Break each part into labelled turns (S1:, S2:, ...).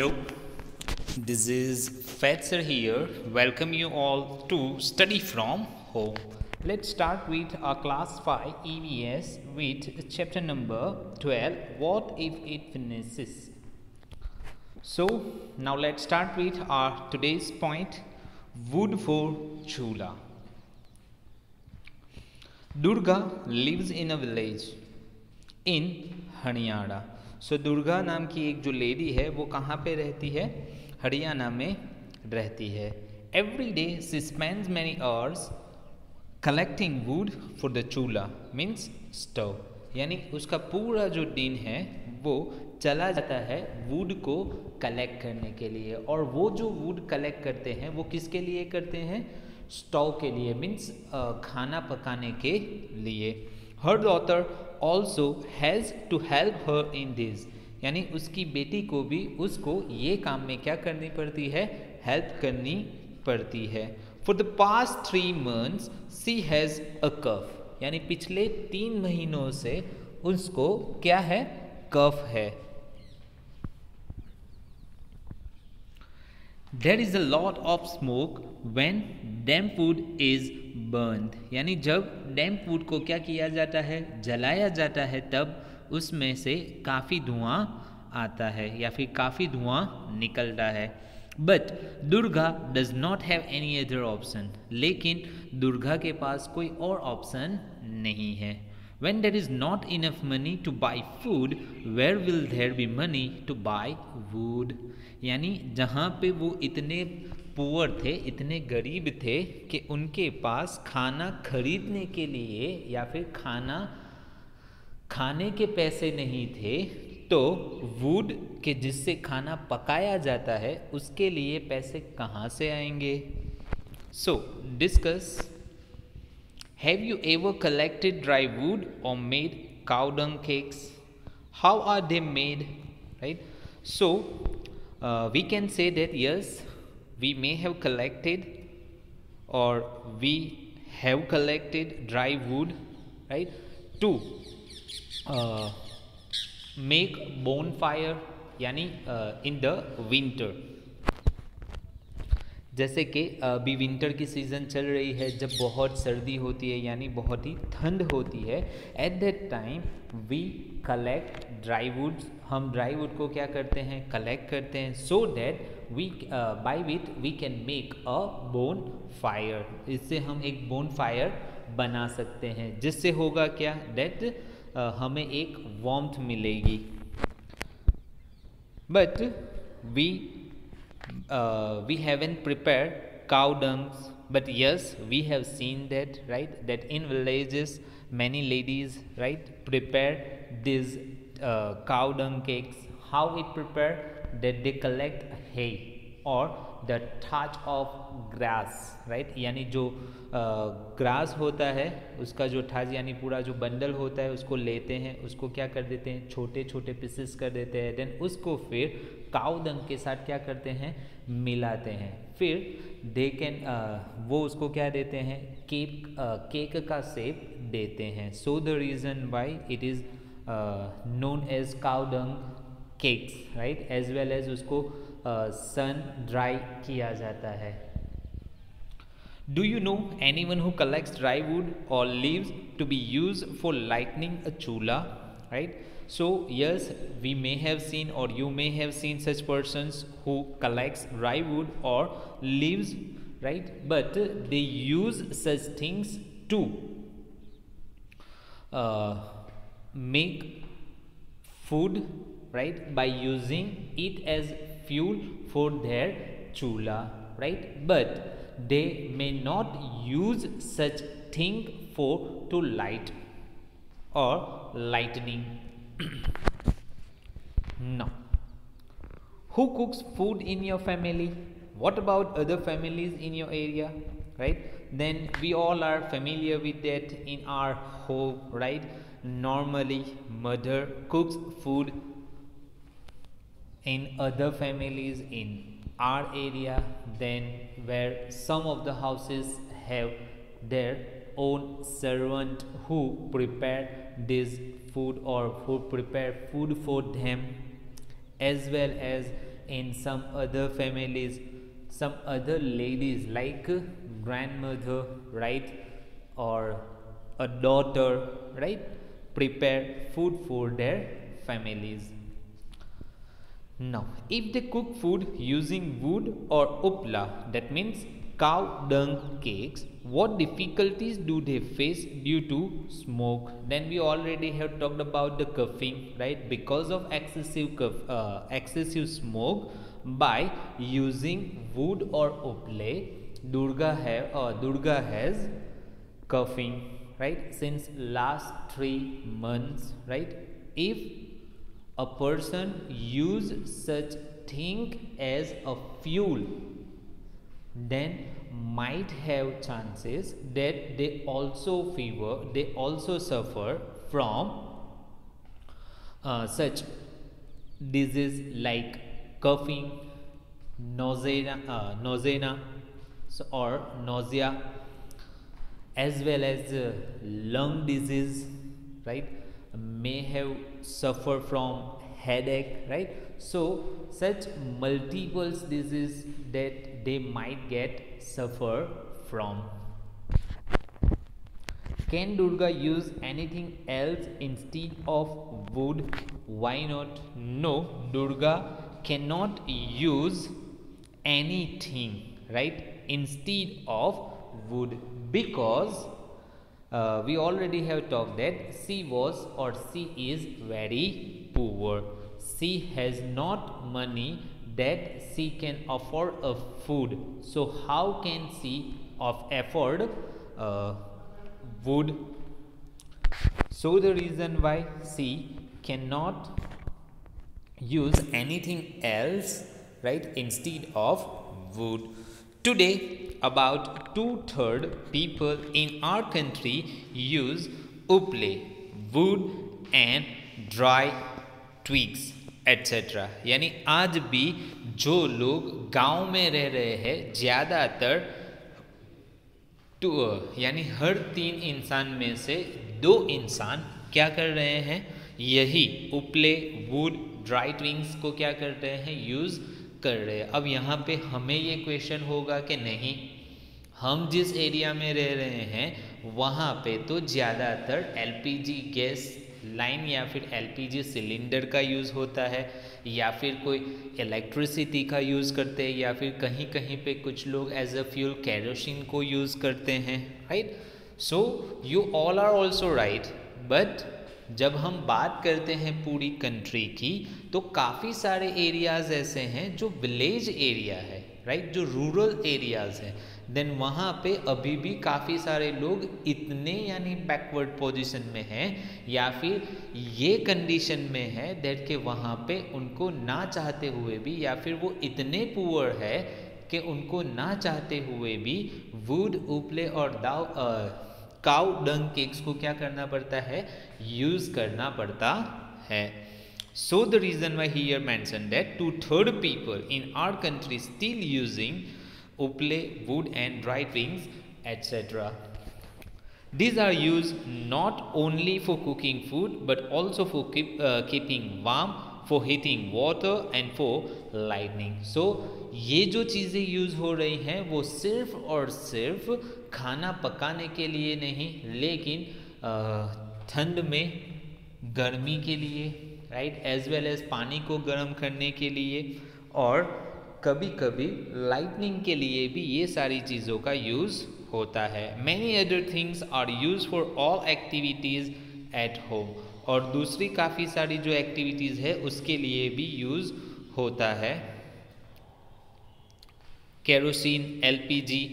S1: Hello, this is Fetzer here. Welcome you all to Study from Home. Let's start with our class 5 EVS with chapter number 12, What if it finishes? So now let's start with our today's point, wood for chula. Durga lives in a village in Haryana. सो दुर्गा नाम की एक जो lady है वो कहाँ पे रहती है? हरियाणा में रहती है. Every day she spends many hours collecting would for the चूल्हा मीन्स स्टोव. यानी उसका पूरा जो दिन है वो चला जाता है वुड को कलेक्ट करने के लिए. और वो जो वुड कलेक्ट करते हैं वो किसके लिए करते हैं? स्टोव के लिए, मीन्स खाना पकाने के लिए. Her daughter also has to help her in this. यानी उसकी बेटी को भी उसको ये काम में क्या करनी पड़ती है? हेल्प करनी पड़ती है. For the past 3 months she has a cough. यानी पिछले 3 महीनों से उसको क्या है? कफ है. There is a lot of smoke when damp wood is burned. यानी जब damp wood को क्या किया जाता है? जलाया जाता है, तब उसमें से काफ़ी धुआं आता है या फिर काफ़ी धुआं निकलता है. But Durga does not have any other option. लेकिन दुर्गा के पास कोई और ऑप्शन नहीं है. When there is not enough money to buy food, where will there be money to buy wood? यानी जहाँ पे वो इतने पुअर थे, इतने गरीब थे कि उनके पास खाना खरीदने के लिए या फिर खाने के पैसे नहीं थे, तो वुड के जिससे खाना पकाया जाता है उसके लिए पैसे कहाँ से आएंगे? सो discuss. Have you ever collected dry wood or made cow dung cakes? How are they made? Right? So, we can say that yes, we may have collected or we have collected dry wood, right, to make bonfire, यानी in the winter. जैसे कि अभी winter की season चल रही है, जब बहुत सर्दी होती है यानी बहुत ही ठंड होती है. At that time we collect dry woods. हम ड्राई वुड को क्या करते हैं? कलेक्ट करते हैं, so that we by with we can make a bonfire. इससे हम एक बोन फायर बना सकते हैं, जिससे होगा क्या? दैट हमें एक वार्मथ मिलेगी. But we haven't prepared cow dungs, but yes, we have seen that, right, that in villages many ladies, right, prepare these cow dung cakes. How it prepare? That they collect hay or the thatch of grass, right. यानी जो grass होता है उसका जो ठाज यानी पूरा जो bundle होता है उसको लेते हैं, उसको क्या कर देते हैं? छोटे छोटे पीसेस कर देते हैं. देन उसको फिर काऊ डंग के साथ क्या करते हैं? मिलाते हैं. फिर दे कैन वो उसको क्या देते हैं? केक का शेप देते हैं. So the reason why it is known as cow dung cakes, right. As well as उसको सन ड्राई किया जाता है. Do you know anyone who collects dry wood or leaves to be used for lighting a chula? Right? So yes, we may have seen or you may have seen such persons who collects dry wood or leaves, right? But they use such things to make food, right? By using it as fuel for their chula, right? But they may not use such thing for to light or lightning. No. Who cooks food in your family? What about other families in your area? Right? Then we all are familiar with that in our home, right? Normally mother cooks food in other families in our area, then where some of the houses have their own servant who prepare this food or who prepare food for them, as well as in some other families, some other ladies like grandmother, right, or a daughter, right, prepare food for their families. Now, if they cook food using wood or upla, that means cow dung cakes, what difficulties do they face due to smoke? Then we already have talked about the coughing, right? Because of excessive smoke, by using wood or uple, Durga has coughing, right? Since last 3 months, right? If a person use such thing as a fuel, then might have chances that they also suffer from such disease like coughing, nausea, as well as lung disease, right, may have suffer from headache, right. So such multiple diseases that they might get suffer from. Can Durga use anything else instead of wood? Why not? No, Durga cannot use anything, right, instead of wood, because we already have talked that she is very poor. She has not money that she can afford a food. So how can she afford wood? So the reason why she cannot use anything else, right, instead of wood. Today, about 2/3 people in our country use uple, wood and dry twigs, etc. यानी आज भी जो लोग गांव में रह रहे हैं, ज़्यादातर यानी हर 3 इंसान में से 2 इंसान क्या कर रहे हैं, यही उपले, वुड, ड्राई ट्विग्स को क्या कर रहे हैं, यूज़ कर रहे हैं। अब यहाँ पे हमें ये क्वेश्चन होगा कि नहीं, हम जिस एरिया में रह रहे हैं वहाँ पे तो ज़्यादातर एलपीजी गैस लाइन या फिर एलपीजी सिलेंडर का यूज़ होता है, या फिर कोई इलेक्ट्रिसिटी का यूज़ करते हैं, या फिर कहीं कहीं पे कुछ लोग एज अ फ्यूल केरोसिन को यूज़ करते हैं, right. So you all are also right, but जब हम बात करते हैं पूरी कंट्री की तो काफ़ी सारे एरियाज़ ऐसे हैं जो विलेज एरिया है, राइट, जो रूरल एरियाज़ हैं, देन वहाँ पे अभी भी काफ़ी सारे लोग इतने यानी बैकवर्ड पोजीशन में हैं या फिर ये कंडीशन में है दैट के वहाँ पे उनको ना चाहते हुए भी या फिर वो इतने पुअर है कि उनको ना चाहते हुए भी वुड, उपले और काउ डंग केक्स को क्या करना पड़ता है, यूज़ करना पड़ता है। So the reason why here mentioned that 2/3 people in our country still using uple, wood and dry twigs, etc. These are used not only for cooking food but also for keeping warm, for heating water and for lighting. So ये जो चीज़ें use हो रही हैं वो सिर्फ और सिर्फ खाना पकाने के लिए नहीं, लेकिन ठंड में गर्मी के लिए, राइट, एज वेल एज पानी को गर्म करने के लिए और कभी कभी लाइटनिंग के लिए भी ये सारी चीज़ों का यूज़ होता है। Many other things are used for all activities at home, और दूसरी काफ़ी सारी जो एक्टिविटीज़ है उसके लिए भी यूज़ होता है। केरोसिन, एलपीजी,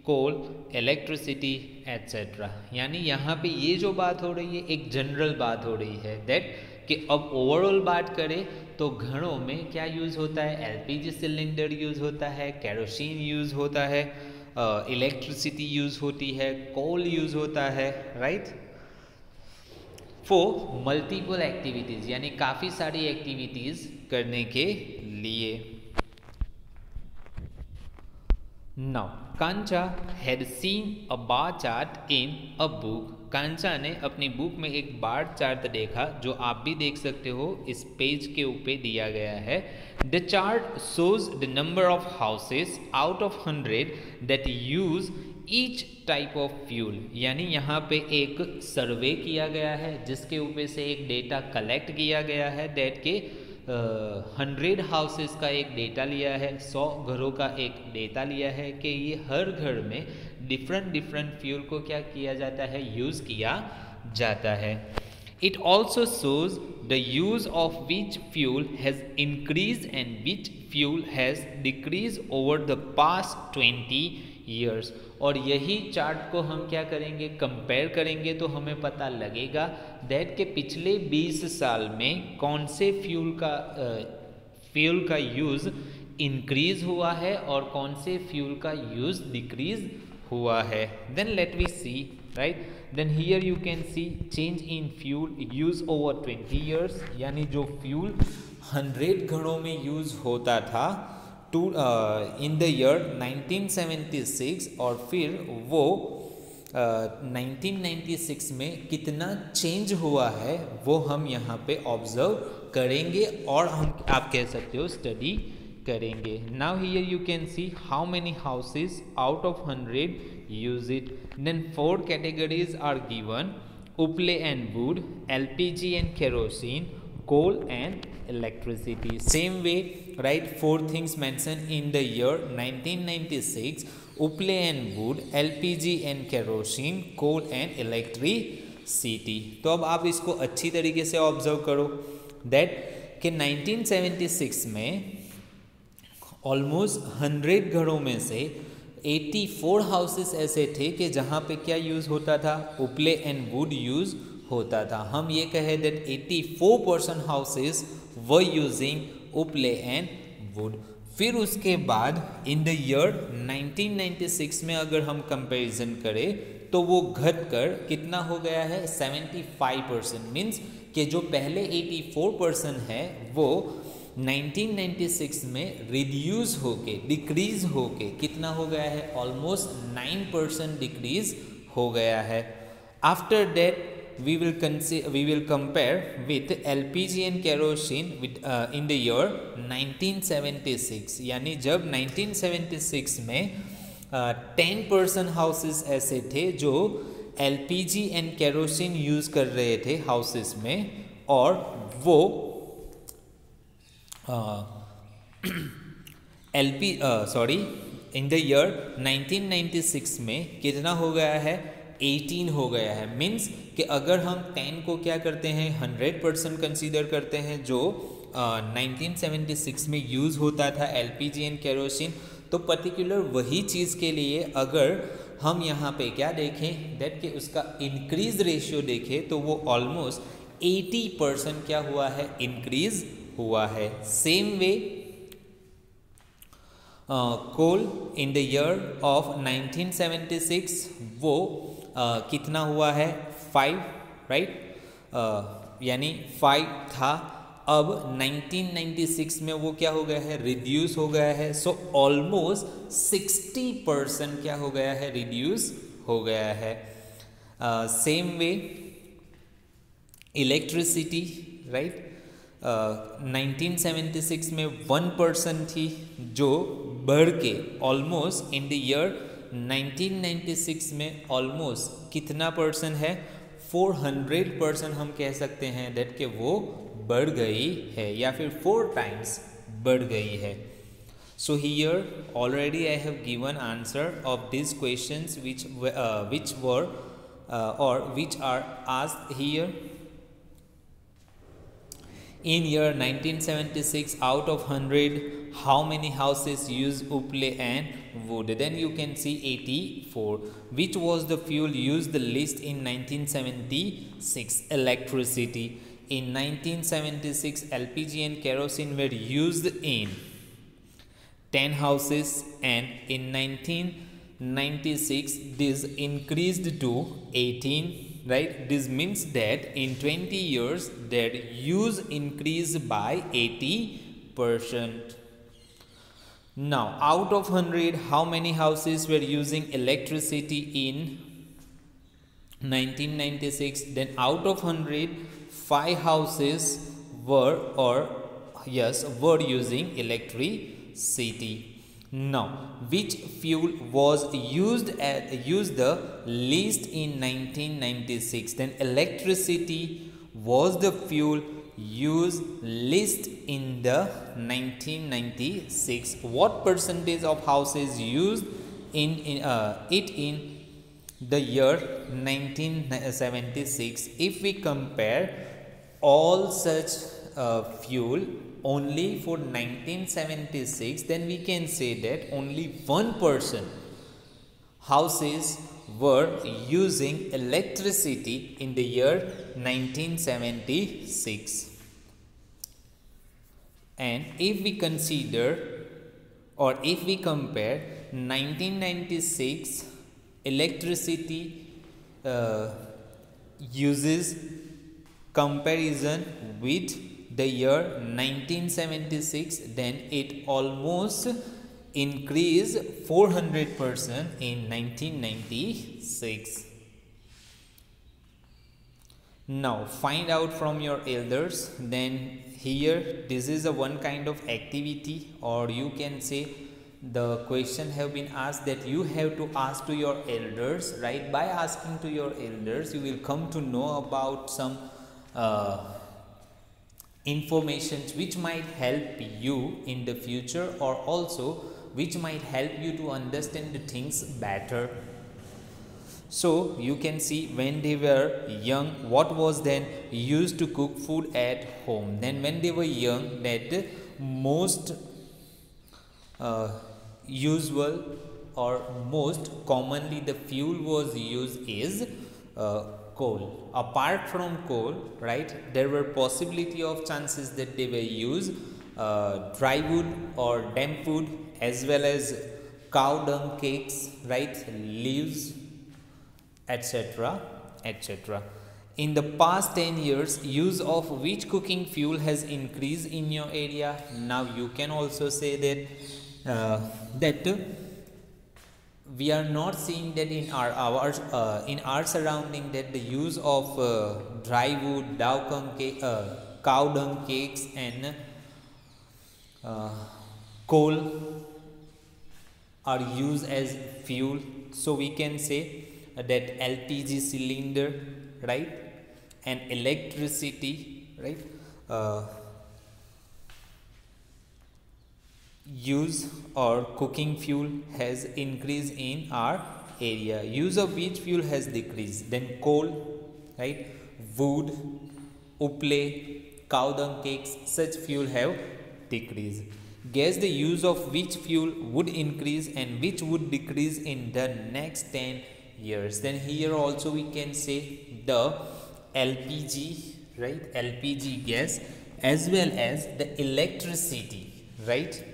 S1: कोल, इलेक्ट्रिसिटी एट्सेट्रा। यानी यहाँ पे ये जो बात हो रही है एक जनरल बात हो रही है दैट कि अब ओवरऑल बात करें तो घरों में क्या यूज़ होता है, एलपीजी सिलेंडर यूज़ होता है, केरोसिन यूज़ होता है, इलेक्ट्रिसिटी यूज़ होती है, कोल यूज़ होता है, राइट, फॉर मल्टीपल एक्टिविटीज़, यानी काफ़ी सारी एक्टिविटीज़ करने के लिए। Now, Kancha had seen a bar chart in a book. कांचा ने अपनी बुक में एक बार चार्ट देखा, जो आप भी देख सकते हो, इस पेज के ऊपर दिया गया है। The chart shows the number of houses out of 100 that use each type of fuel. यानी यहाँ पे एक सर्वे किया गया है जिसके ऊपर से एक डेटा कलेक्ट किया गया है, दैट के 100 हाउसेस का एक डेटा लिया है, 100 घरों का एक डेटा लिया है कि ये हर घर में डिफरेंट फ्यूल को क्या किया जाता है, यूज़ किया जाता है। It also shows the use of which fuel has increased and which fuel has decreased over the past 20 years। और यही चार्ट को हम क्या करेंगे, कंपेयर करेंगे, तो हमें पता लगेगा दैट के पिछले 20 साल में कौन से फ्यूल का यूज़ इंक्रीज हुआ है और कौन से फ्यूल का यूज़ डिक्रीज हुआ है। Then let we see, right. Then here you can see change in fuel use over 20 years. यानी जो फ्यूल 100 घरों में यूज होता था इन द ईयर 1976, और फिर वो 1996 में कितना चेंज हुआ है वो हम यहाँ पे ऑब्जर्व करेंगे और हम आप कह सकते हो स्टडी करेंगे। Now here you can see how many houses out of 100 use it. Then 4 categories are given: uple and wood, LPG and kerosene, coal and electricity. Same way, right, 4 things mentioned in the year 1996: Uple and wood, LPG and kerosene, coal and electricity. तो अब आप इसको अच्छी तरीके से observe करो that कि 1976 में ऑलमोस्ट 100 घरों में से 84 हाउसेस ऐसे थे कि जहाँ पे क्या यूज़ होता था, उपले एंड वुड यूज़ होता था। हम ये कहे दैट 84% हाउसेस वर यूजिंग उपले एंड वुड। फिर उसके बाद इन द ईयर 1996 में अगर हम कंपैरिजन करें तो वो घट कर कितना हो गया है, 75%। मीन्स कि जो पहले 84% है वो 1996 में रिड्यूस होके, डिक्रीज होके कितना हो गया है, ऑलमोस्ट 9% डिक्रीज हो गया है। After that we will compare with LPG and kerosene with in the year 1976। यानी जब 1976 में 10% हाउसेस ऐसे थे जो LPG एंड केरोसिन यूज़ कर रहे थे हाउसेस में, और वो इन द ईयर 1996 में कितना हो गया है, 18 हो गया है। मीन्स कि अगर हम 10 को क्या करते हैं, 100% कंसीडर करते हैं जो 1976 में यूज़ होता था LPG एंड केरोसिन, तो पर्टिकुलर वही चीज़ के लिए अगर हम यहाँ पे क्या देखें दैट कि उसका इंक्रीज रेशियो देखें तो वो ऑलमोस्ट 80% क्या हुआ है, इंक्रीज हुआ है। Same way coal in the year of 1976 वो कितना हुआ है, 5, राइट। यानी 5 था, अब 1996 में वो क्या हो गया है, रिड्यूस हो गया है। सो ऑलमोस्ट 60% क्या हो गया है, रिड्यूस हो गया है। सेम वे इलेक्ट्रिसिटी, राइट, 1976 में 1% थी जो बढ़ के ऑलमोस्ट इन द ईयर 1996 में ऑलमोस्ट कितना परसेंट है, 400% हम कह सकते हैं दैट कि वो बढ़ गई है या फिर 4 टाइम्स बढ़ गई है। So here already I have given answer of this questions which were or which are asked here. In year 1976, out of 100, how many houses use uple and wood? Then you can see 84. Which was the fuel used the least in 1976? Electricity. In 1976, LPG and kerosene were used in 10 houses, and in 1996 this increased to 18, right? This means that in 20 years their use increased by 80%. Now out of 100, how many houses were using electricity in 1996, then out of 100, 5 houses were using electricity. Now, which fuel was used the least in 1996? Then electricity was the fuel used least in the 1996. What percentage of houses used in the year 1976? If we compare all such fuel only for 1976, then we can say that only 1% houses were using electricity in the year 1976. And if we consider or if we compare 1996 electricity uses comparison with the year 1976, then it almost increased 400% in 1996. Now find out from your elders. Then here this is a one kind of activity, or you can say the question have been asked that you have to ask to your elders, right? By asking to your elders, you will come to know about some informations which might help you in the future, or also which might help you to understand the things better. So you can see when they were young, what was then used to cook food at home. Then when they were young, that most usual or most commonly the fuel was used is coal. Apart from coal, right, there were possibility of chances that they will use dry wood or damp wood, as well as cow dung cakes, right, leaves, etc., etc. In the past 10 years, use of which cooking fuel has increased in your area? Now you can also say that we are not seeing that in our surrounding, that the use of dry wood, cow dung cakes and coal are used as fuel. So we can say that LPG cylinder, right, and electricity, right, use or cooking fuel has increased in our area. Use of which fuel has decreased? Then coal, right, wood, uple, cow dung cakes, such fuel have decreased. Guess the use of which fuel would increase and which would decrease in the next 10 years. Then here also we can say the LPG, right, LPG gas, as well as the electricity, right,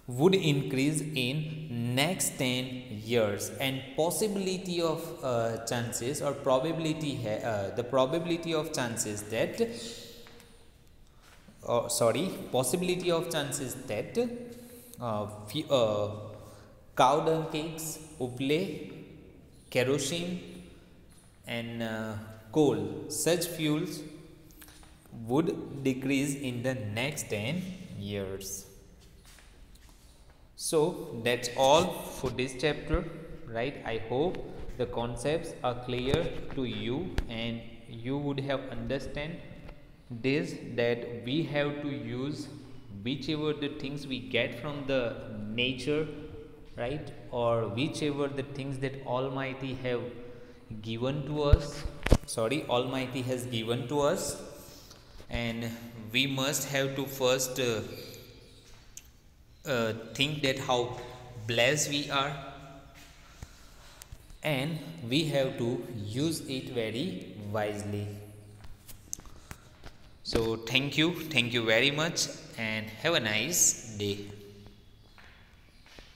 S1: would increase in next 10 years. And possibility of chances or probability the probability of chances that possibility of chances that cow dung cakes, uple, kerosene and coal, such fuels would decrease in the next 10 years. So that's all for this chapter, right? I hope the concepts are clear to you and you would have understand this, that we have to use whichever the things we get from the nature, right, or whichever the things that Almighty have given to us, Almighty has given to us, and we must have to first think that how blessed we are, and we have to use it very wisely. So thank you very much and have a nice day.